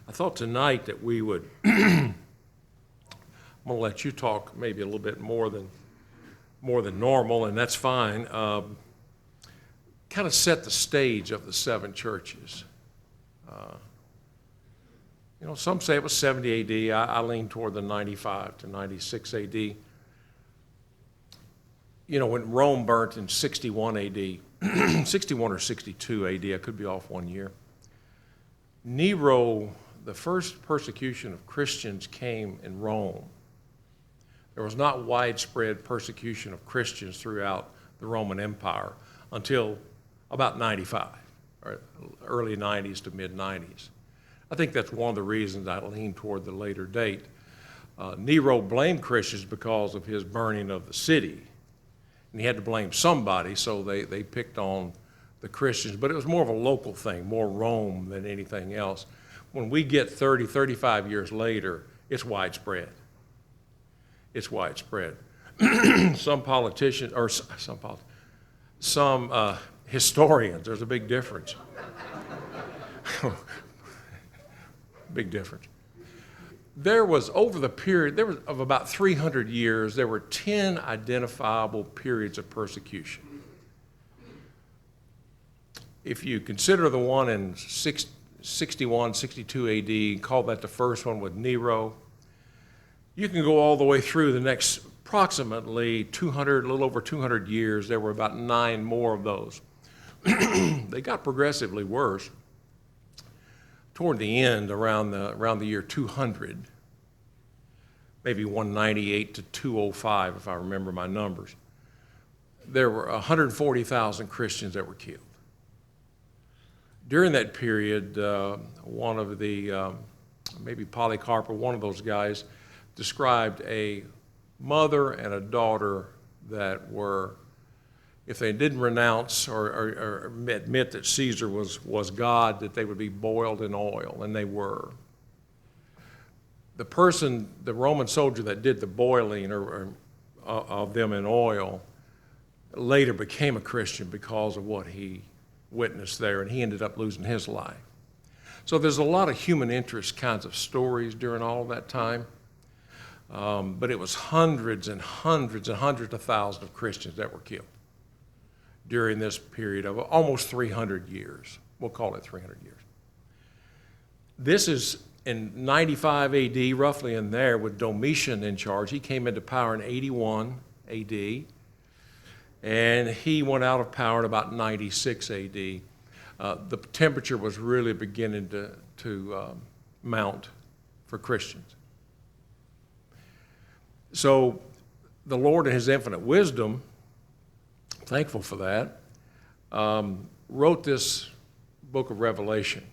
I thought tonight that we would, I'm going to let you talk maybe a little bit more than normal, and that's fine. Kind of set the stage of the seven churches. Some say it was 70 AD. I lean toward the 95 to 96 AD. When Rome burnt in 61 AD, 61 or 62 AD, I could be off 1 year. Nero, the first persecution of Christians came in Rome. There was not widespread persecution of Christians throughout the Roman Empire until about 95, or early 90s to mid 90s. I think that's one of the reasons I lean toward the later date. Nero blamed Christians because of his burning of the city. And he had to blame somebody, so they picked on the Christians. But it was more of a local thing, more Rome than anything else. When we get 30, 35 years later, it's widespread. It's widespread. Some politicians, or some historians, there's a big difference. Big difference. There was, over the period, of about 300 years, there were 10 identifiable periods of persecution. If you consider the one in 61, 62 AD, call that the first one with Nero, you can go all the way through the next approximately 200, a little over 200 years. There were about 9 more of those. They got progressively worse. Toward the end, around the year 200, maybe 198 to 205, if I remember my numbers, there were 140,000 Christians that were killed. During that period, one of the, maybe Polycarp or one of those guys, described a mother and a daughter that were, if they didn't renounce or admit that Caesar was God, that they would be boiled in oil, and they were. The Roman soldier that did the boiling of them in oil later became a Christian because of what he witnessed there, and he ended up losing his life. So there's a lot of human interest kinds of stories during all of that time. But it was hundreds and hundreds and hundreds of thousands of Christians that were killed during this period of almost 300 years. We'll call it 300 years. This is in 95 AD, roughly in there, with Domitian in charge. He came into power in 81 AD, and he went out of power in about 96 AD. The temperature was really beginning to mount for Christians. So the Lord in his infinite wisdom, thankful for that, wrote this book of Revelation.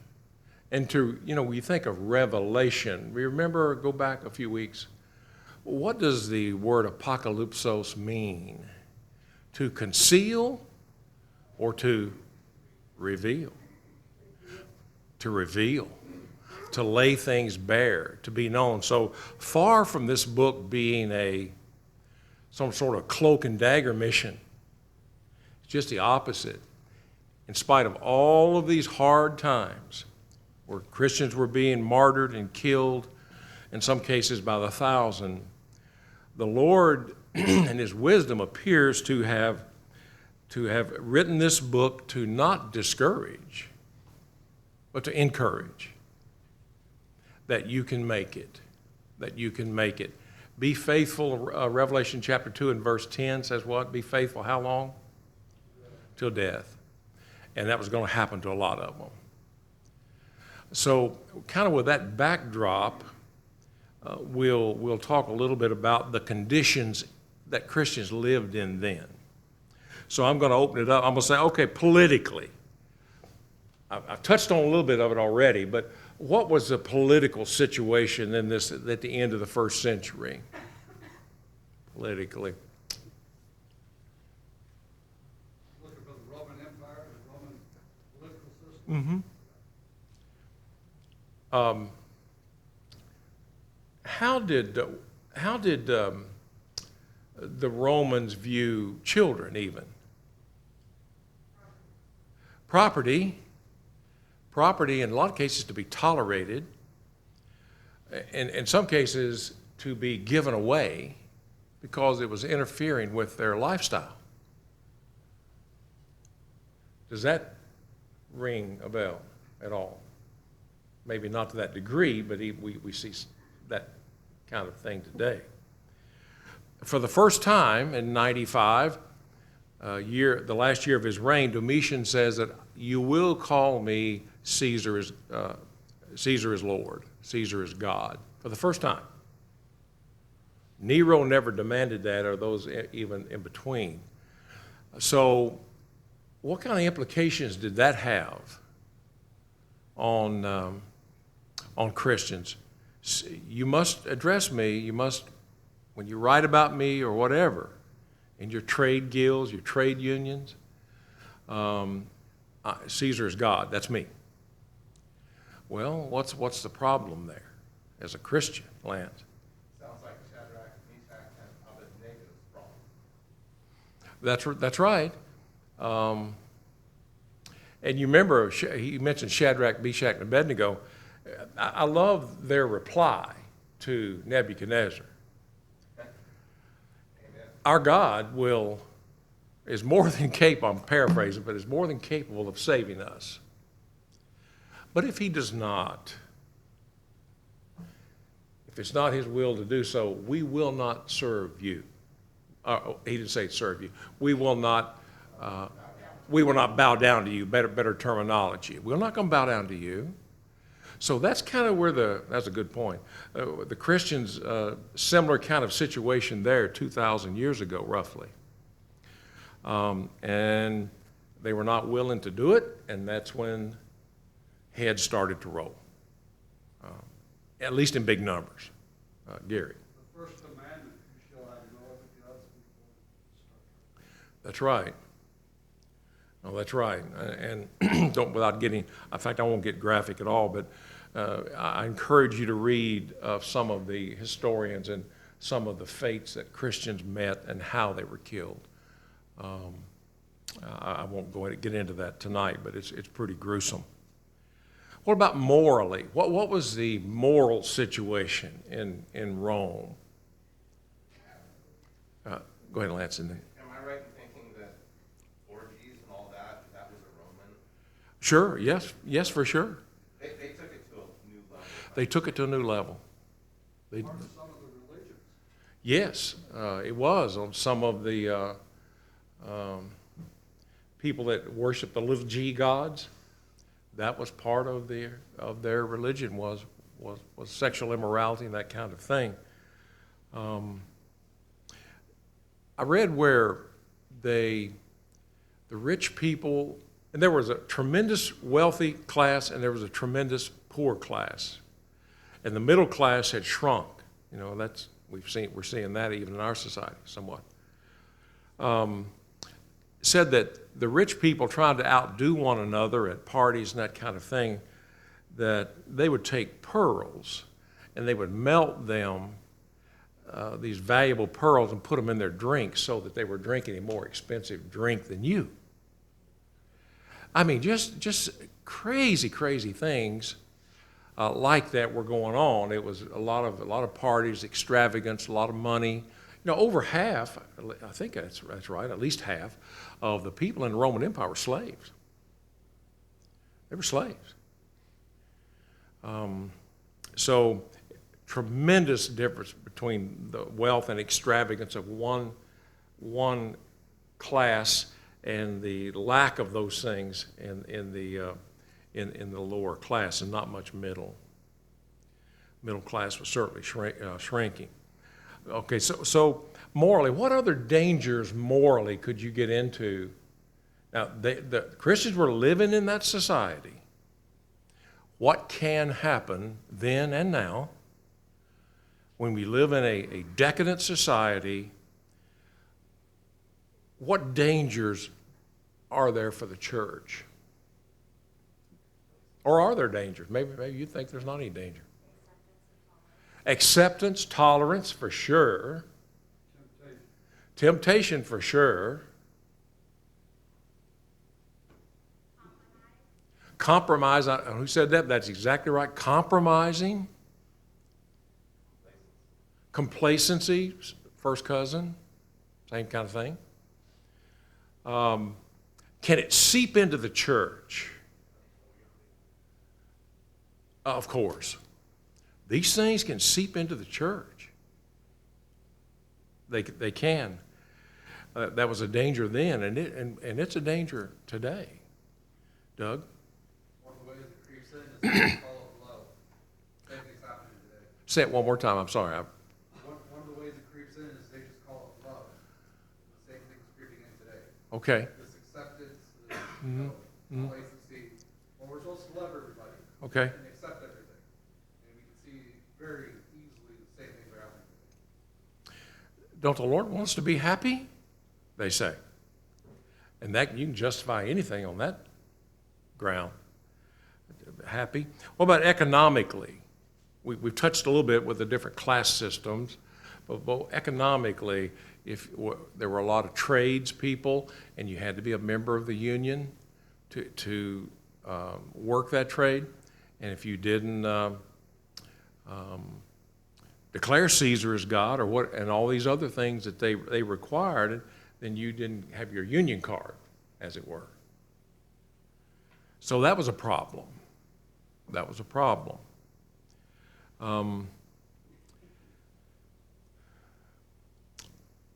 And when you think of revelation, remember, go back a few weeks, what does the word apocalypsos mean? To conceal or to reveal? To reveal. To lay things bare, to be known. So far from this book being some sort of cloak and dagger mission, it's just the opposite. In spite of all of these hard times where Christians were being martyred and killed, in some cases by the thousand, the Lord in his wisdom appears to have written this book to not discourage, but to encourage. That you can make it, that you can make it. Be faithful, Revelation chapter 2 and verse 10 says what? Be faithful how long? Till death. And that was going to happen to a lot of them. So kind of with that backdrop, we'll talk a little bit about the conditions that Christians lived in then. So I'm going to open it up. I'm going to say, okay, politically. I've touched on a little bit of it already, but what was the political situation in this at the end of the first century? Politically. Looking for the Roman Empire, the Roman political system. How did the Romans view children even? Property in a lot of cases to be tolerated, in some cases, to be given away because it was interfering with their lifestyle. Does that ring a bell at all? Maybe not to that degree, but we see that kind of thing today. For the first time in 95, the last year of his reign, Domitian says that you will call me Caesar is Lord, Caesar is God, for the first time. Nero never demanded that, or those even in between. So what kind of implications did that have on Christians? You must address me, you must, when you write about me or whatever, in your trade guilds, your trade unions, Caesar is God, that's me. Well, what's the problem there as a Christian, Lance? Sounds like Shadrach, Meshach, and Abednego's problem. That's right. And you remember, he mentioned Shadrach, Meshach, and Abednego. I love their reply to Nebuchadnezzar. Amen. Our God is more than capable, I'm paraphrasing, but is more than capable of saving us. But if he does not, if it's not his will to do so, we will not serve you. He didn't say serve you. We will not bow down to you, better terminology. We're not going to bow down to you. So that's kind of where that's a good point. The Christians, similar kind of situation there 2,000 years ago, roughly. And they were not willing to do it, and that's when heads started to roll, at least in big numbers. Gary. The first commandment, you shall have no other gods before me. That's right. No, that's right. And without getting, in fact, I won't get graphic at all, but I encourage you to read some of the historians and some of the fates that Christians met and how they were killed. I won't get into that tonight, but it's pretty gruesome. What about morally? What was the moral situation in Rome? Go ahead, Lance. Am I right in thinking that orgies and all that was a Roman? Sure, yes, for sure. They took it to a new level. They took it to a new level. Part of some of the religions. Yes, it was on some of the people that worship the little g gods. That was part of their religion was sexual immorality and that kind of thing. I read where the rich people, and there was a tremendous wealthy class and there was a tremendous poor class, and the middle class had shrunk. You know, we're seeing that even in our society somewhat. Said that the rich people trying to outdo one another at parties and that kind of thing, that they would take pearls and they would melt them, these valuable pearls, and put them in their drinks so that they were drinking a more expensive drink than you. I mean, just crazy things like that were going on. It was a lot of parties, extravagance, a lot of money. You know, over half, I think that's right, at least half of the people in the Roman Empire were slaves. They were slaves. So tremendous difference between the wealth and extravagance of one class and the lack of those things in the lower class, and not much middle. Middle class was certainly shrinking. Okay, so morally, what other dangers morally could you get into? Now, the Christians were living in that society. What can happen then and now when we live in a decadent society? What dangers are there for the church? Or are there dangers? Maybe you think there's not any danger. Acceptance, tolerance, for sure. Temptation, for sure. Compromise. Who said that? That's exactly right. Compromising. Complacency, first cousin, same kind of thing. Can it seep into the church? Of course. These things can seep into the church. They can. That was a danger then, and it's a danger today. Doug? One of the ways it creeps in is they just call it love. Same thing's happening today. Say it one more time. I'm sorry. One of the ways it creeps in is they just call it love. The same thing's creeping in today. Okay. This acceptance, this Mhm. complacency. Well, we're supposed to love everybody. Okay. And accept everything. And we can see very easily the same things are happening today. Don't the Lord want us to be happy? They say. And that you can justify anything on that ground. Happy. What about economically? We've touched a little bit with the different class systems, but economically, if there were a lot of trades people and you had to be a member of the union to work that trade, and if you didn't declare Caesar as God or what, and all these other things that they required, then you didn't have your union card, as it were. So that was a problem. That was a problem.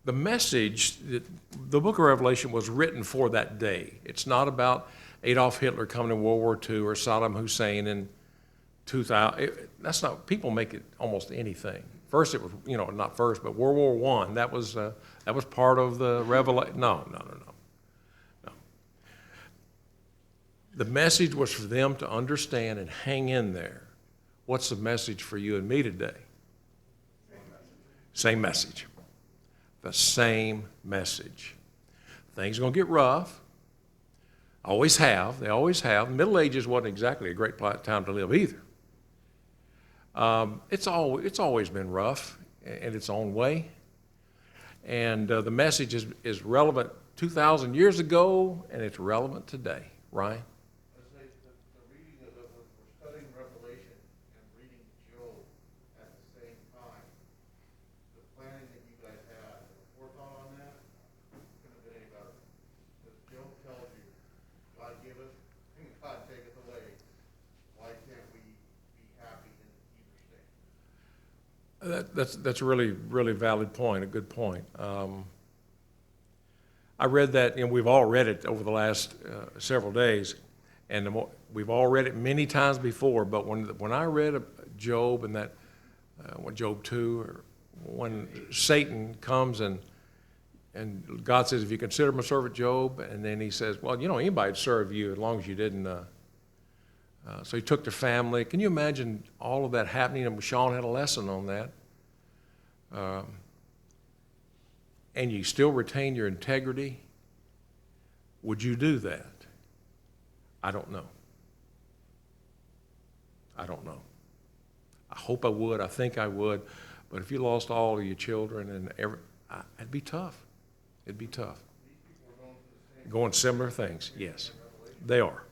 The message, the book of Revelation was written for that day. It's not about Adolf Hitler coming in World War II or Saddam Hussein in 2000. That's not, people make it almost anything. First it was, not first, but World War I, that was part of the Revelation. No. The message was for them to understand and hang in there. What's the message for you and me today? Same message. The same message. Things are going to get rough. Always have. They always have. The Middle Ages wasn't exactly a great time to live either. It's always been rough in its own way. And the message is relevant 2,000 years ago, and it's relevant today. Ryan? I say the reading of we're studying Revelation and reading Job at the same time. The planning that you guys had, the forethought on that, couldn't have been any better. Because Job tells you, God giveth and God taketh away. Why can't we be happy in either state? That's a really, really valid point, a good point. I read that, we've all read it over the last several days, and we've all read it many times before, but when I read Job and that, Job 2, or when Satan comes and God says, if you consider my servant Job, and then he says, well, anybody'd serve you as long as you didn't. So he took their family. Can you imagine all of that happening? And Sean had a lesson on that. And you still retain your integrity, would you do that? I don't know. I hope I would. I think I would. But if you lost all of your children and it'd be tough. It'd be tough. Going similar things, yes. They are.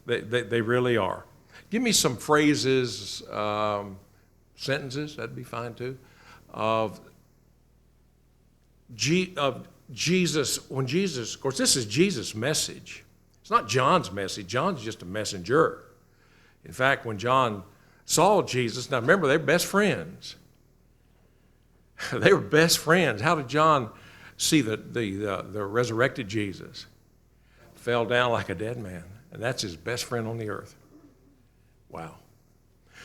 They really are. Give me some phrases, sentences, that'd be fine too, of Jesus, of course, this is Jesus' message. It's not John's message. John's just a messenger. In fact, when John saw Jesus, now remember, they were best friends. They were best friends. How did John see the resurrected Jesus? Fell down like a dead man, and that's his best friend on the earth. Wow.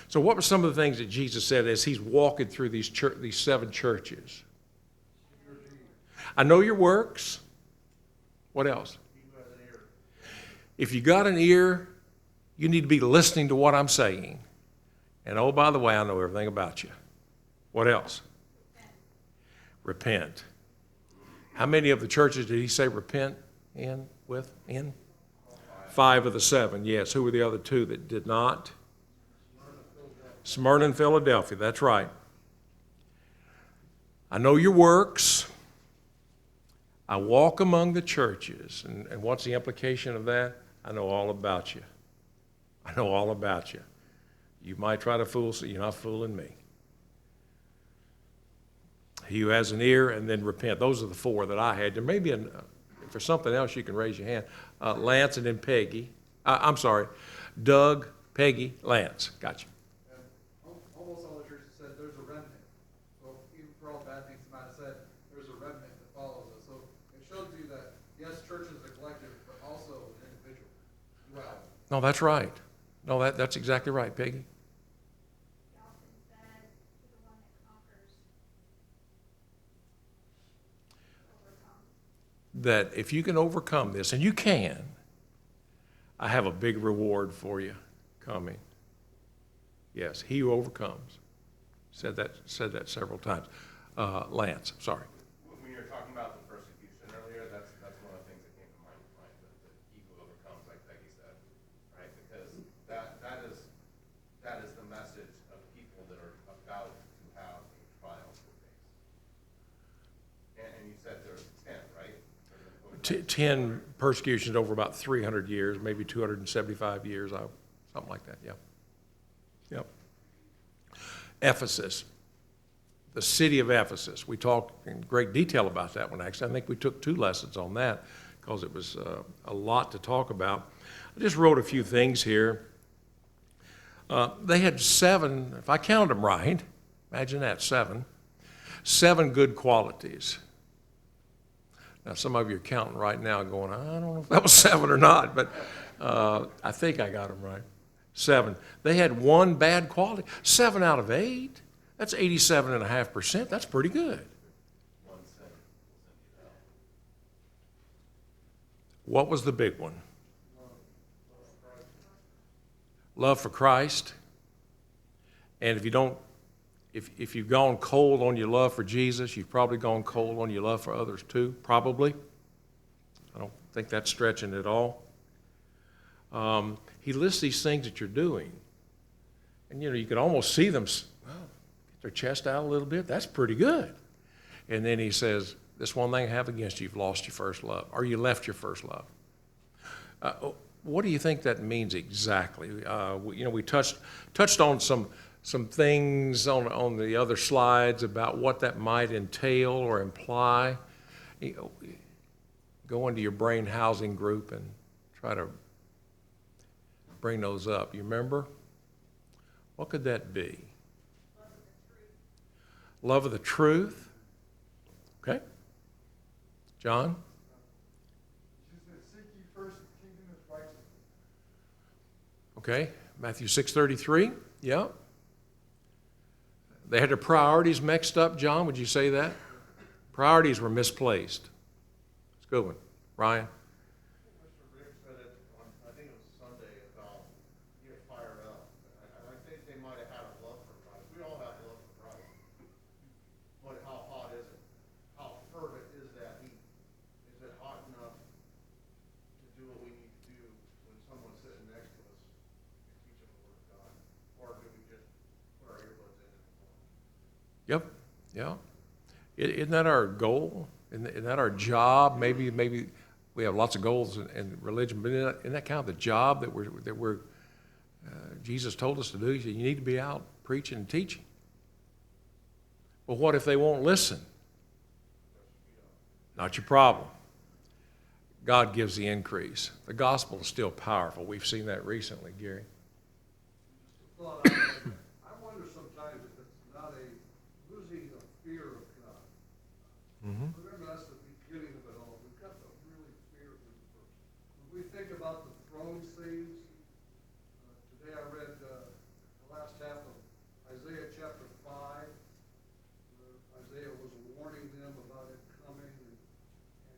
So what were some of the things that Jesus said as he's walking through these 7 churches? I know your works. What else? If you got an ear, you need to be listening to what I'm saying. And oh, by the way, I know everything about you. What else? Repent. How many of the churches did he say repent in? 5 of the 7, yes. Who were the other 2 that did not? Smyrna and Philadelphia, that's right. I know your works. I walk among the churches. And what's the implication of that? I know all about you. I know all about you. You might try to fool, so you're not fooling me. He who has an ear, and then repent. Those are the four that I had. There may be, if there's something else, you can raise your hand. Lance and then Peggy. I'm sorry, Doug, Peggy, Lance. Gotcha. And almost all the churches said there's a remnant. So even for all bad things you might have said, there's a remnant that follows us. So it shows you that, yes, church is a collective, but also an individual. Well, No, that's right. No, that's exactly right, Peggy. He often said to the one that conquers overcomes. That if you can overcome this, and you can, I have a big reward for you coming. Yes, he who overcomes. Said that several times. Lance, sorry. When you were talking about the persecution earlier, that's one of the things that came to mind, right? The he who overcomes, like Peggy said, right? Because that is the message of people that are about to have a trial to face. And you said there's 10, right? 10 persecutions over about 300 years, maybe 275 years, something like that, yeah. Yep. Ephesus, the city of Ephesus. We talked in great detail about that one, actually. I think we took 2 lessons on that because it was a lot to talk about. I just wrote a few things here. They had 7, if I counted them right, imagine that, 7 good qualities. Now, some of you are counting right now going, I don't know if that was 7 or not, but I think I got them right. 7. They had 1 bad quality. 7 out of 8. That's 87.5%. That's pretty good. What was the big one? Love for Christ. And if you've gone cold on your love for Jesus, you've probably gone cold on your love for others too, probably. I don't think that's stretching at all. He lists these things that you're doing. And, you can almost see them, well, get their chest out a little bit. That's pretty good. And then he says, this one thing I have against you, you've lost your first love, or you left your first love. What do you think that means exactly? We touched on some things on the other slides about what that might entail or imply. Go into your brain housing group and try to bring those up. You remember? What could that be? Love of the truth. Okay. John? She said, seek ye first the kingdom of righteousness. Okay. Matthew 6:33. Yeah. They had their priorities mixed up, John. Would you say that? Priorities were misplaced. It's a good one. Ryan? Mr. Rick said it on, I think it was Sunday, about get fired up. And I think they might have had a love for Christ. We all have love for Christ. But how hot is it? How fervent is that heat? Is it hot enough to do what we need to do when someone's sitting next to us and teach them the Word of God? Or do we just put our earbuds in and go? Yep. Yeah. Isn't that our goal? Isn't that our job? Maybe we have lots of goals in religion, but isn't that kind of the job that we're Jesus told us to do? He said, you need to be out preaching and teaching. Well, what if they won't listen? Not your problem. God gives the increase. The gospel is still powerful. We've seen that recently, Gary. Thought I wonder sometimes if it's not a losing the fear of God. Mm-hmm. Remember, that's the beginning of it all. We've got to really fear Him first. When we think about the throne scenes, today I read the last half of Isaiah chapter 5, where Isaiah was warning them about it coming. And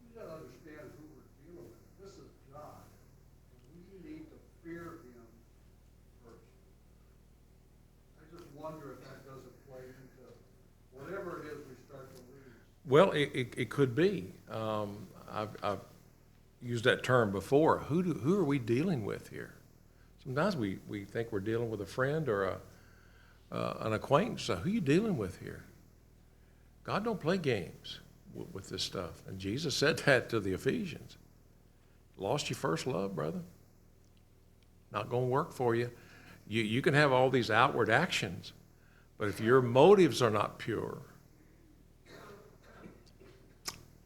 we got to understand who we're dealing with. This is God. And we need to fear Him first. I just wonder if that doesn't play into whatever it is we start to lose. Well, it could be. I've used that term before. Who are we dealing with here? Sometimes we think we're dealing with a friend or an acquaintance. So who are you dealing with here? God don't play games with this stuff. And Jesus said that to the Ephesians. Lost your first love, brother? Not going to work for you. You can have all these outward actions, but if your motives are not pure,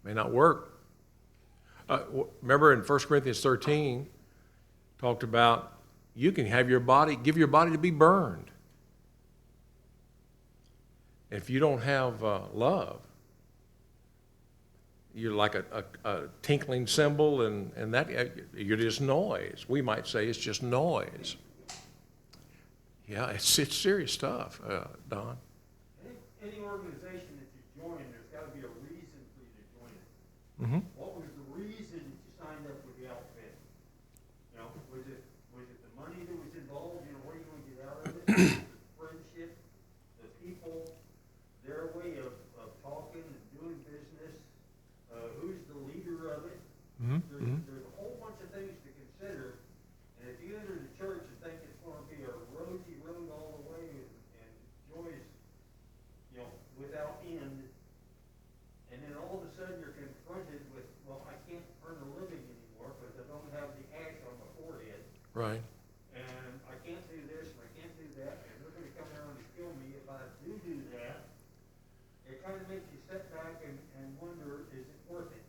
May not work. Remember in 1 Corinthians 13, talked about you can have your body, give your body to be burned. If you don't have love, you're like a tinkling cymbal, and that you're just noise. We might say it's just noise. Yeah, it's serious stuff, Don. Any organization that you join, there's got to be a reason for you to join it. Mm-hmm. What was the reason that you signed up with the outfit? You know, was it the money that was involved? You know, what are you going to get out of it? The friendship, the people, their way of talking and doing business. Who's the leader of it? Mm-hmm. There's a whole bunch of things to consider. And if you enter the church and think it's going to be a rosy road all the way and joys, you know, without end, and then all of a sudden you're confronted with, well, I can't earn a living anymore because I don't have the ash on my forehead, Right. and I can't do this and I can't do that, and they're going to come around and kill me if I do that. It kind of makes you sit back and wonder, is it worth it?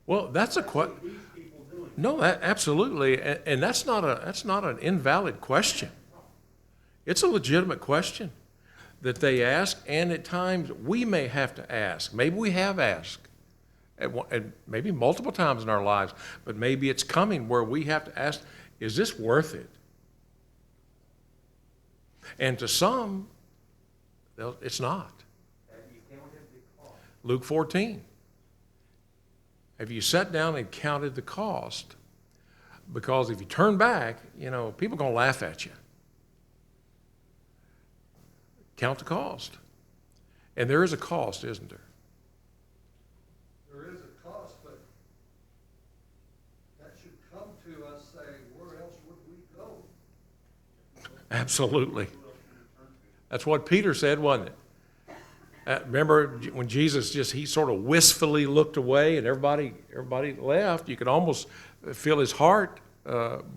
Well, that's a What are these people doing? No, absolutely, and that's not an invalid question. It's a legitimate question that they ask, and at times we may have to ask. Maybe we have asked, and maybe multiple times in our lives, but maybe it's coming where we have to ask, is this worth it? And to some, it's not. Have you counted the cost? Luke 14. Have you sat down and counted the cost? Because if you turn back, you know, people are going to laugh at you. Count the cost. And there is a cost, isn't there? There is a cost, but that should come to us saying, where else would we go? Absolutely. That's what Peter said, wasn't it? Remember when Jesus he sort of wistfully looked away and everybody left, you could almost feel his heart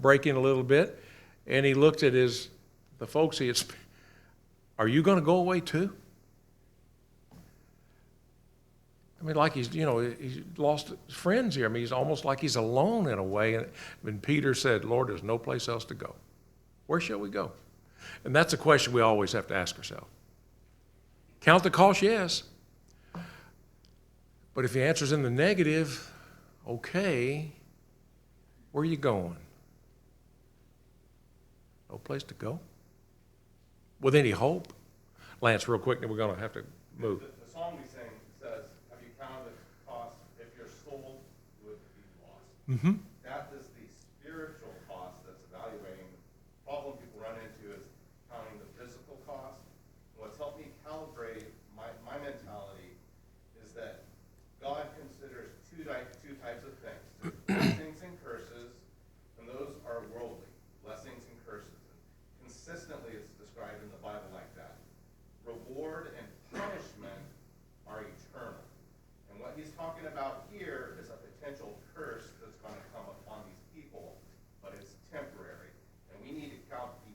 breaking a little bit, and he looked at the folks he had, are you going to go away too? I mean, like he's lost friends here. I mean, he's almost like he's alone in a way. And Peter said, Lord, there's no place else to go. Where shall we go? And that's a question we always have to ask ourselves. Count the cost, yes. But if the answer's in the negative, okay, where are you going? No place to go? With any hope? Lance, real quick, then we're going to have to move. The song we sing says, have you counted the cost? If your soul would be lost. Mm-hmm. That is the spiritual cost that's evaluating. The problem people run into is counting the physical cost. What's helped me calibrate my mentality is that God considers two types of things. There's blessings and curses, and those are worldly, blessings and curses. And consistently it's described in the Bible like that. Reward and punishment are eternal. And what he's talking about here is a potential curse that's going to come upon these people, but it's temporary. And we need to count the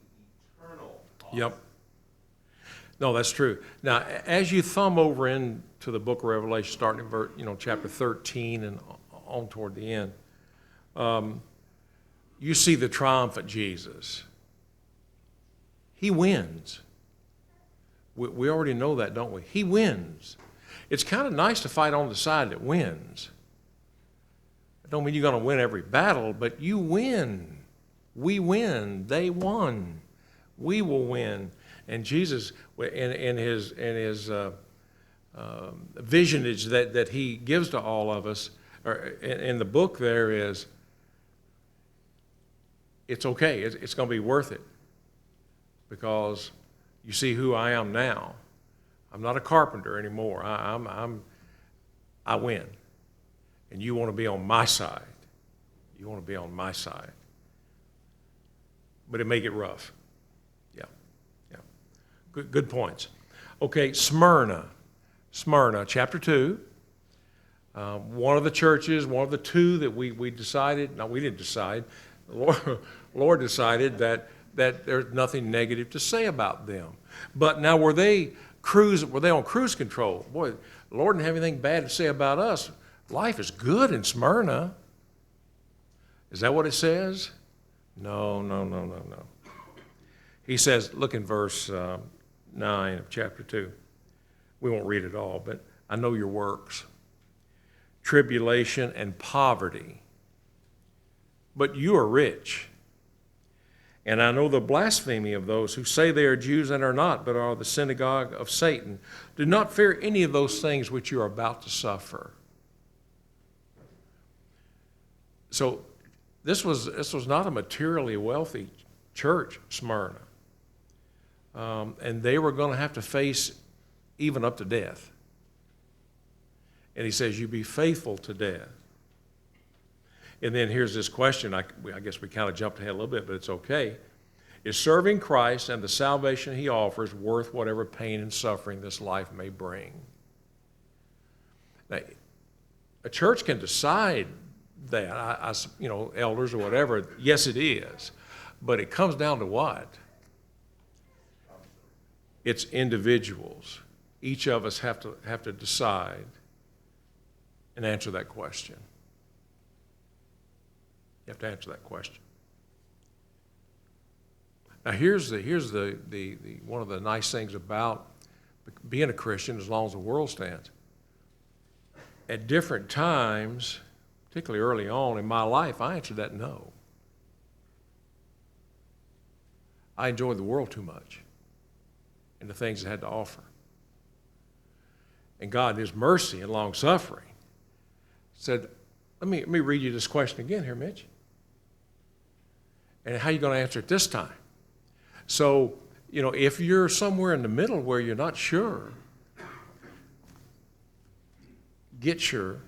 eternal cost. Yep. No, that's true. Now, as you thumb over into the book of Revelation, starting in chapter 13 and on toward the end, you see the triumphant Jesus. He wins. We already know that, don't we? He wins. It's kind of nice to fight on the side that wins. I don't mean you're going to win every battle, but you win. We win. They won. We will win. And Jesus, in his visionage that he gives to all of us, or in the book there is, it's okay. It's going to be worth it. Because you see who I am now. I'm not a carpenter anymore. I win. And you want to be on my side. You want to be on my side. But it may get rough. Good points. Okay, Smyrna, chapter 2. One of the churches, one of the two that we decided, no, we didn't decide, the Lord decided that there's nothing negative to say about them. But now were they on cruise control? Boy, The Lord didn't have anything bad to say about us. Life is good in Smyrna. Is that what it says? No. He says, look in verse 9 of chapter 2. We won't read it all, but I know your works. Tribulation and poverty. But you are rich. And I know the blasphemy of those who say they are Jews and are not, but are the synagogue of Satan. Do not fear any of those things which you are about to suffer. So this was not a materially wealthy church, Smyrna. And they were going to have to face even up to death. And he says, you be faithful to death. And then here's this question. I guess we kind of jumped ahead a little bit, but it's okay. Is serving Christ and the salvation he offers worth whatever pain and suffering this life may bring? Now, a church can decide that, elders or whatever. Yes, it is. But it comes down to what? It's individuals. Each of us have to decide and answer that question. You have to answer that question. Now, here's the one of the nice things about being a Christian, as long as the world stands. At different times, particularly early on in my life, I answered that no. I enjoyed the world too much and the things it had to offer. And God, in His mercy and long suffering, said, let me read you this question again here, Mitch. And how are you going to answer it this time? So, if you're somewhere in the middle where you're not sure, get sure,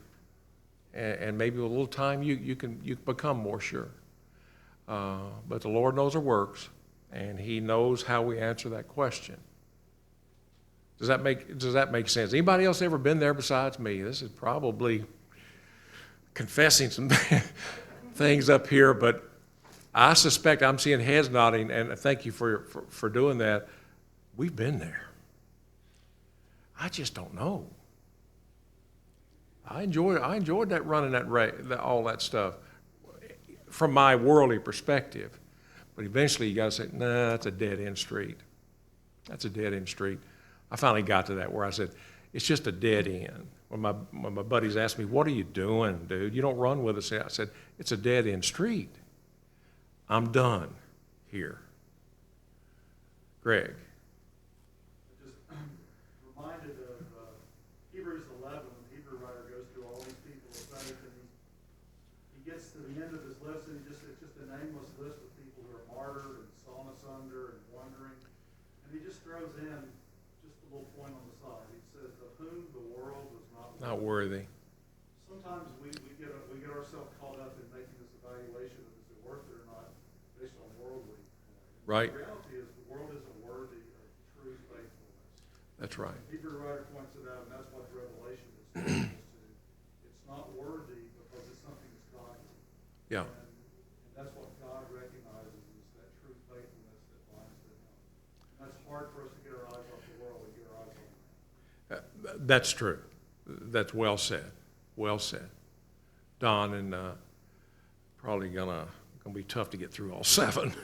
and maybe with a little time you can become more sure. But the Lord knows our works, and He knows how we answer that question. Does that make sense? Anybody else ever been there besides me? This is probably confessing some things up here, but I suspect I'm seeing heads nodding, and thank you for doing that. We've been there. I just don't know. I enjoyed that running all that stuff from my worldly perspective, but eventually you got to say, nah, that's a dead end street. That's a dead end street. I finally got to that where I said, it's just a dead end. When my buddies asked me, what are you doing, dude? You don't run with us. I said, it's a dead end street. I'm done here. Greg. Just reminded of Hebrews 11. The Hebrew writer goes through all these people of faith, and he gets to the end of his list, and it's just a nameless list of people who are martyred and sawn asunder and wandering. And he just throws in just a little point on the side. He says, of whom the world was not worthy. Sometimes we get ourselves caught up in making this evaluation of is it worth it or not based on worldly. Right. The reality is the world isn't worthy of true faithfulness. That's right. The Hebrew writer points it out, and that's what the Revelation is to. It's not worthy because it's something that's godly. Yeah. And that's what God recognizes is that true faithfulness that binds to Him. And that's hard for us to get our eyes off the world and get our eyes on Him. That's true. That's well said. Well said. Don, and probably gonna be tough to get through all 7. In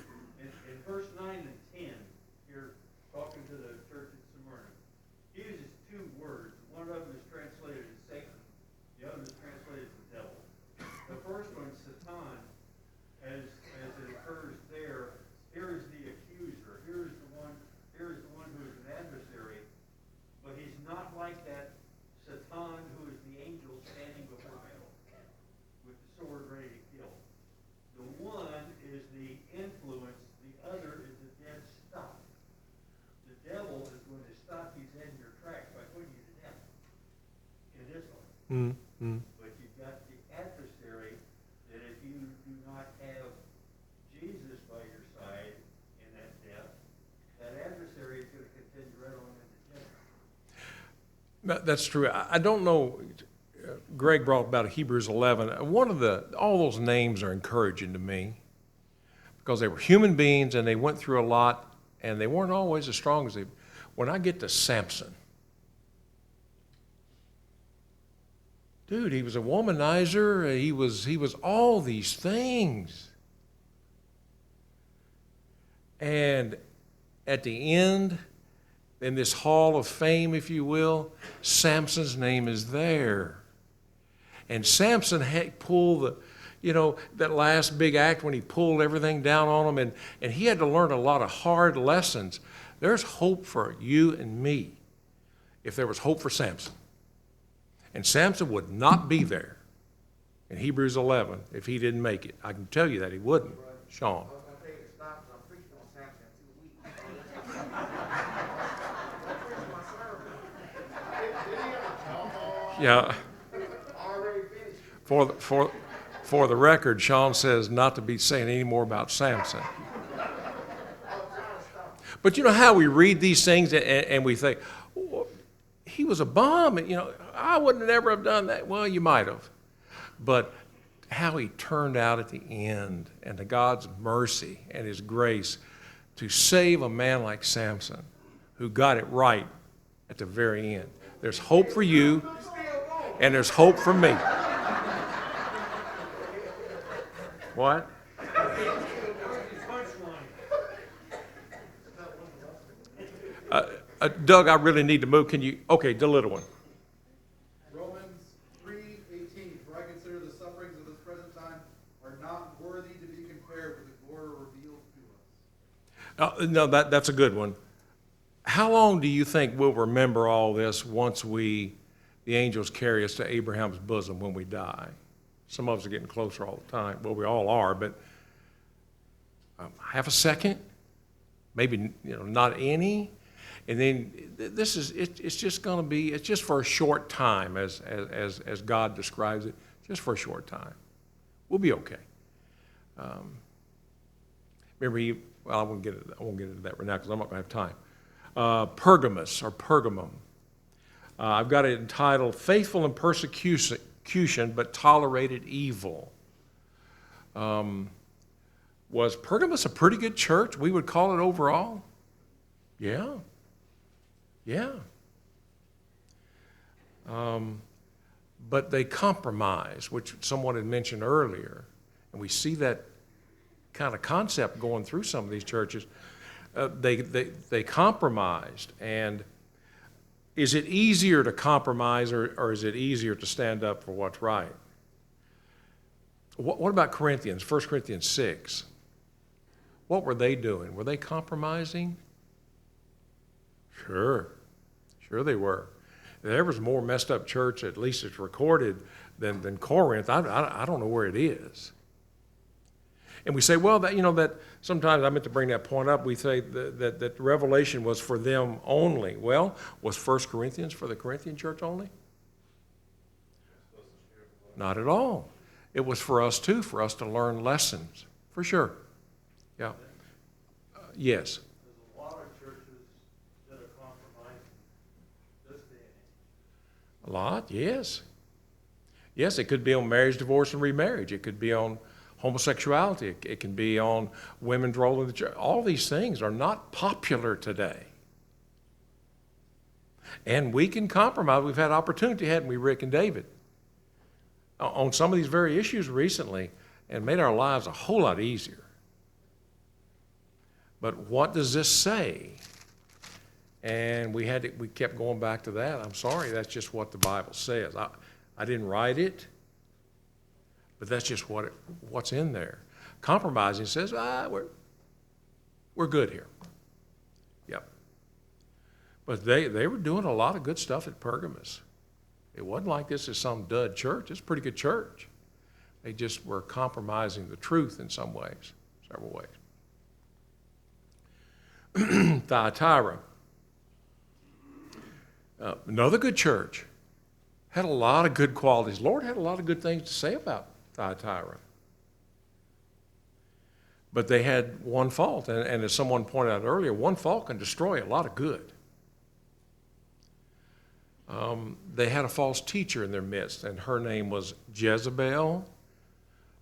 verse 9 and 10, you're talking to the church at Smyrna. He uses 2 words. One of them is translated as Satan. The other is translated as the devil. The first one, Satan, as it occurs there, here is the accuser. Here is the one who is an adversary. But he's not like that Satan who is the angel standing before hell with the sword ready to kill. The one is the influence, the other is the dead stop. The devil is going to stop you dead in your tracks by putting you to death in this one. Mm-hmm. But you've got the adversary that if you do not have Jesus by your side in that death, that adversary is going to continue right on into judgment. That's true. I don't know. Greg brought about Hebrews 11. All those names are encouraging to me because they were human beings and they went through a lot and they weren't always as strong as they. When I get to Samson, Dude, he was a womanizer. He was all these things. And at the end, in this hall of fame, if you will, Samson's name is there. And Samson had pulled that last big act when he pulled everything down on him, and he had to learn a lot of hard lessons. There's hope for you and me if there was hope for Samson. And Samson would not be there in Hebrews 11 if he didn't make it. I can tell you that he wouldn't, Sean. I was gonna tell you to stop, 'cause I'm preaching on Samson in 2 weeks. Did he have a town hall? Yeah. Already finished. For the record, Sean says not to be saying any more about Samson. But you know how we read these things and we think, oh, he was a bum. I wouldn't ever have done that. Well, you might have. But how he turned out at the end, and to God's mercy and his grace to save a man like Samson who got it right at the very end. There's hope for you, and there's hope for me. What? Doug, I really need to move. Can you? Okay, the little one. Romans 3:18, for I consider the sufferings of this present time are not worthy to be compared with the glory revealed to us. No, that's a good one. How long do you think we'll remember all this once the angels carry us to Abraham's bosom when we die? Some of us are getting closer all the time. Well, we all are, but half a second, maybe not any. And then it's just going to be, it's just for a short time, as God describes it, just for a short time. We'll be okay. Remember, I won't get into that right now because I'm not going to have time. Pergamus or Pergamum. I've got it entitled "Faithful in Persecution, but Tolerated Evil." Was Pergamus a pretty good church? We would call it overall. Yeah. But they compromised, which someone had mentioned earlier, and we see that kind of concept going through some of these churches. They compromised, and is it easier to compromise, or is it easier to stand up for what's right? What about Corinthians, 1 Corinthians 6? What were they doing? Were they compromising? Sure they were. There was more messed up church, at least it's recorded, than Corinth. I don't know where it is. And we say, well, that sometimes I meant to bring that point up. We say that Revelation was for them only. Well, was 1 Corinthians for the Corinthian church only? Not at all. It was for us too, for us to learn lessons, for sure. Yeah. Yes. There's a lot of churches that are compromising this day and age. A lot, yes. Yes, it could be on marriage, divorce, and remarriage. It could be on homosexuality. It can be on women's role in the church. All these things are not popular today. And we can compromise. We've had opportunity, hadn't we, Rick and David, on some of these very issues recently, and made our lives a whole lot easier. But what does this say? And we kept going back to that. I'm sorry, that's just what the Bible says. I didn't write it, but that's just what's in there. Compromising says, we're good here. Yep. But they were doing a lot of good stuff at Pergamus. It wasn't like this is some dud church. It's a pretty good church. They just were compromising the truth in some ways, several ways. Thyatira, another good church, had a lot of good qualities. The Lord had a lot of good things to say about Thyatira. But they had one fault, and as someone pointed out earlier, one fault can destroy a lot of good. They had a false teacher in their midst, and her name was Jezebel.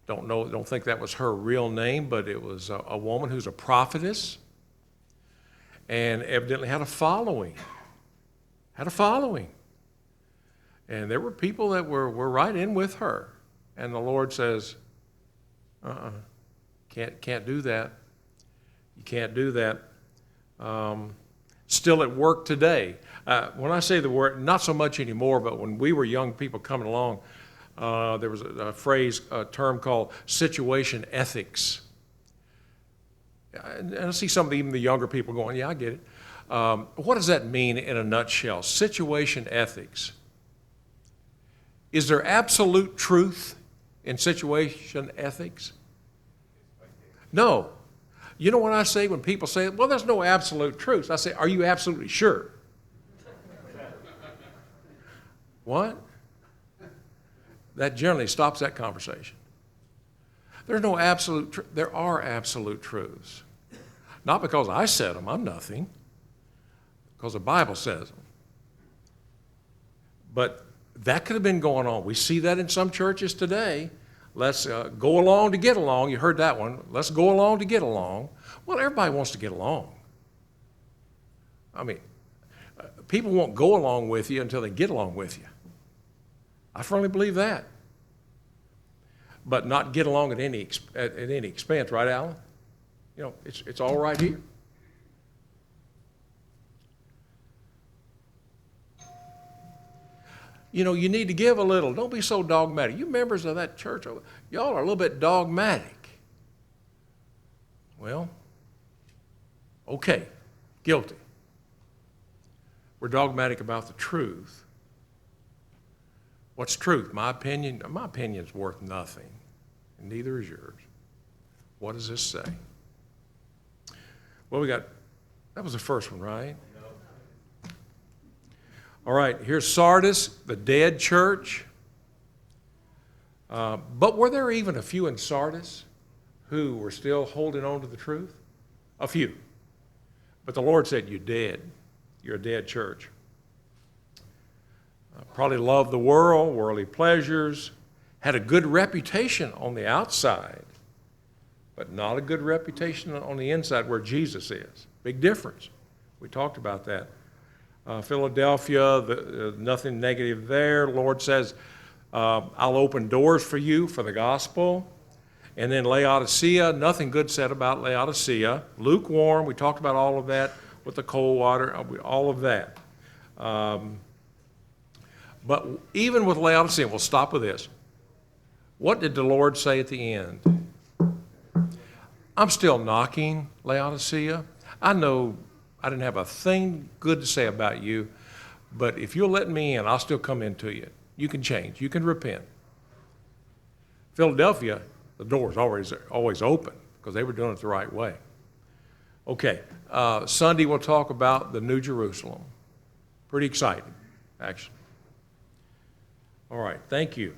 Don't think that was her real name, but it was a woman who's a prophetess, and evidently had a following. And there were people that were right in with her. And the Lord says, can't do that. You can't do that. Still at work today. When I say the word, not so much anymore, but when we were young people coming along, there was a term called situation ethics. And I see even the younger people going, yeah, I get it. What does that mean in a nutshell? Situation ethics. Is there absolute truth in situation ethics? No. You know what I say when people say, well, there's no absolute truth? I say, are you absolutely sure? What? That generally stops that conversation. There's no absolute truth. There are absolute truths. Not because I said them, I'm nothing. Because the Bible says them. But that could have been going on. We see that in some churches today. Let's go along to get along. You heard that one. Let's go along to get along. Well, everybody wants to get along. I mean, people won't go along with you until they get along with you. I firmly believe that. But not get along at any expense, right, Alan? You know, it's all right here. You know, you need to give a little. Don't be so dogmatic. You members of that church, y'all are a little bit dogmatic. Well, okay, guilty. We're dogmatic about the truth. What's truth? My opinion? My opinion's worth nothing, and neither is yours. What does this say? Well, that was the first one, right? All right, here's Sardis, the dead church. But were there even a few in Sardis who were still holding on to the truth? A few. But the Lord said, you're dead. You're a dead church. Probably loved the world, worldly pleasures, had a good reputation on the outside, but not a good reputation on the inside where Jesus is. Big difference. We talked about that. Philadelphia, nothing negative there. The Lord says, I'll open doors for you for the gospel. And then Laodicea, nothing good said about Laodicea. Lukewarm, we talked about all of that with the cold water, all of that. But even with Laodicea, we'll stop with this. What did the Lord say at the end? I'm still knocking, Laodicea. I know I didn't have a thing good to say about you, but if you'll let me in, I'll still come into you. You can change. You can repent. Philadelphia, the door's always open because they were doing it the right way. Okay, Sunday we'll talk about the New Jerusalem. Pretty exciting, actually. All right, thank you.